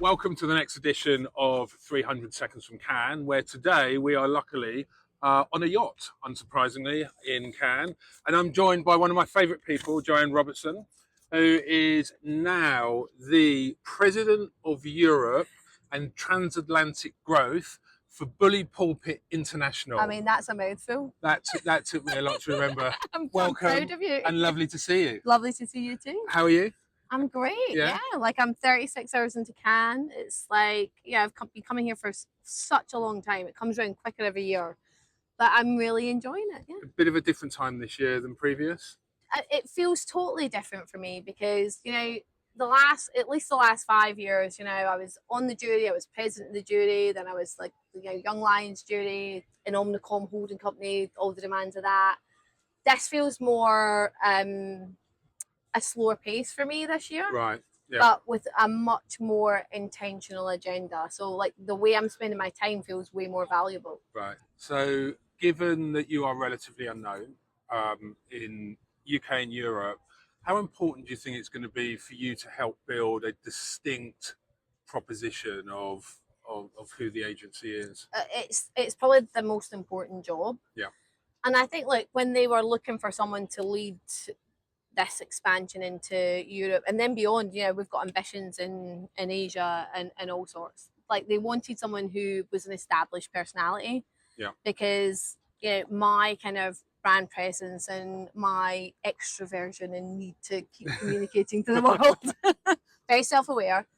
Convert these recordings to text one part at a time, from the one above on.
welcome to the next edition of 300 Seconds from Cannes, where today we are luckily on a yacht, unsurprisingly, in Cannes. And I'm joined by one of my favourite people, Joanne Robertson, who is now the President of Europe and Transatlantic Growth for Bully Pulpit International. I mean, that's a mouthful. That took me a lot to remember. I'm Welcome, proud of you. and lovely to see you. Lovely to see you too. How are you? I'm great. Yeah? Yeah, like I'm 36 hours into Cannes. It's like, yeah, I've been coming here for such a long time. It comes around quicker every year, but I'm really enjoying it. Yeah, A bit of a different time this year than previous. it feels totally different for me because at least the last 5 years, I was on the jury, I was president of the jury, then I was like Young Lions jury in Omnicom holding company, all the demands of that. This feels more a slower pace for me this year, Right. Yeah. but with a much more intentional agenda. So like the way I'm spending my time feels way more valuable. Right. So, given that you are relatively unknown in UK and Europe, how important do you think it's going to be for you to help build a distinct proposition of who the agency is? It's probably the most important job. Yeah. And I think like when they were looking for someone to lead this expansion into Europe and then beyond, we've got ambitions in Asia and all sorts. Like they wanted someone who was an established personality. Yeah. Because my kind of brand presence and my extroversion and need to keep communicating to the world, very self-aware,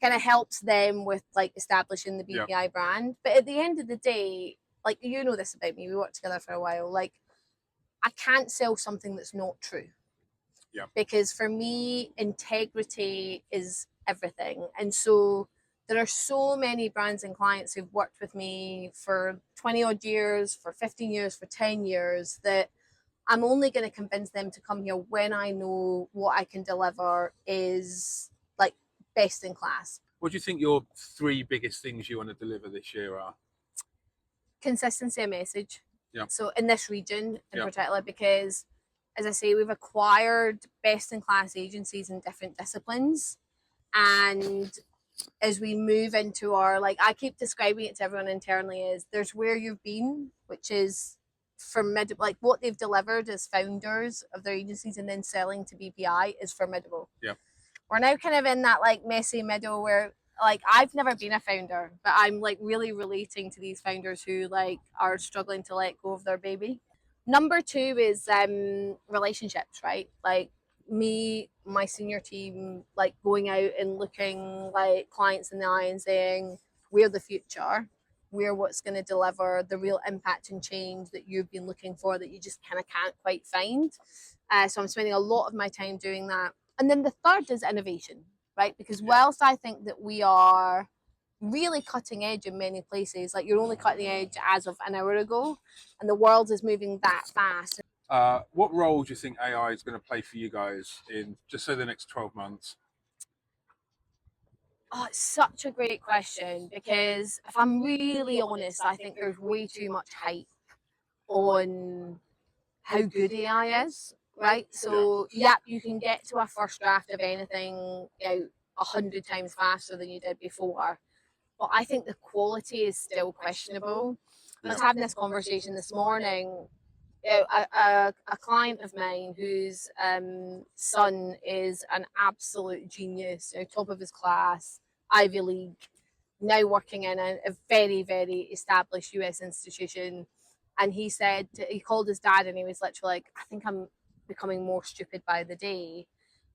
kind of helps them with like establishing the BPI brand. But at the end of the day, like this about me, we worked together for a while, like I can't sell something that's not true. Yeah. Because for me, integrity is everything. And so there are so many brands and clients who've worked with me for 20 odd years, for 15 years, for 10 years, that I'm only going to convince them to come here when I know what I can deliver is like best in class. What do you think your 3 biggest things you want to deliver this year are? Consistency of message. Yeah. So in this region in particular, because as I say, we've acquired best in class agencies in different disciplines. And as we move into our, like I keep describing it to everyone internally, is there's where you've been, which is formidable. Like what they've delivered as founders of their agencies and then selling to BPI is formidable. Yeah. We're now kind of in that like messy middle where like I've never been a founder, but I'm like really relating to these founders who like are struggling to let go of their baby. Number 2 is relationships, right? Like me, my senior team, like going out and looking like clients in the eye and saying, we're the future. We're what's going to deliver the real impact and change that you've been looking for that you just kind of can't quite find. So I'm spending a lot of my time doing that. And then the third is innovation, right? Because whilst I think that we are really cutting edge in many places, like you're only cutting edge as of an hour ago, and the world is moving that fast. What role do you think AI is going to play for you guys in just say the next 12 months? Oh, it's such a great question because if I'm really honest, I think there's way too much hype on how good AI is, right? So, you can get to a first draft of anything 100 times faster than you did before. But I think the quality is still questionable. I was having this conversation this morning. A client of mine whose son is an absolute genius, top of his class, Ivy League, now working in a very, very established US institution. And he said, he called his dad and he was literally like, I think I'm becoming more stupid by the day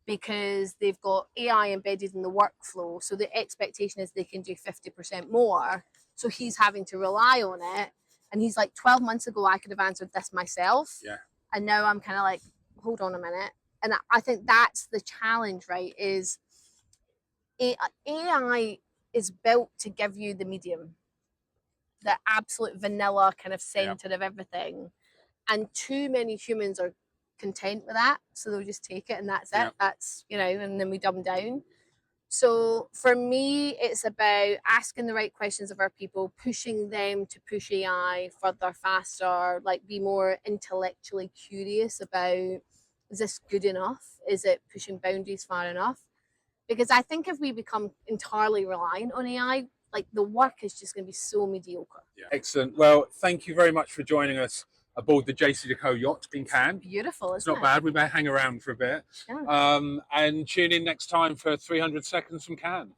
because they've got AI embedded in the workflow. So the expectation is they can do 50% more. So he's having to rely on it. And he's like, 12 months ago, I could have answered this myself. Yeah. And now I'm kind of like, hold on a minute. And I think that's the challenge, right? Is AI is built to give you the medium, the absolute vanilla kind of center of everything. And too many humans are content with that. So they'll just take it and that's it. That's, and then we dumb down. So for me, it's about asking the right questions of our people, pushing them to push AI further, faster, like be more intellectually curious about, is this good enough? Is it pushing boundaries far enough? Because I think if we become entirely reliant on AI, like the work is just going to be so mediocre. Yeah. Excellent. Well, thank you very much for joining us aboard the JC Deco yacht in Cannes. Beautiful, It's isn't not it? bad. We may hang around for a bit. Yeah. And tune in next time for 300 Seconds from Cannes.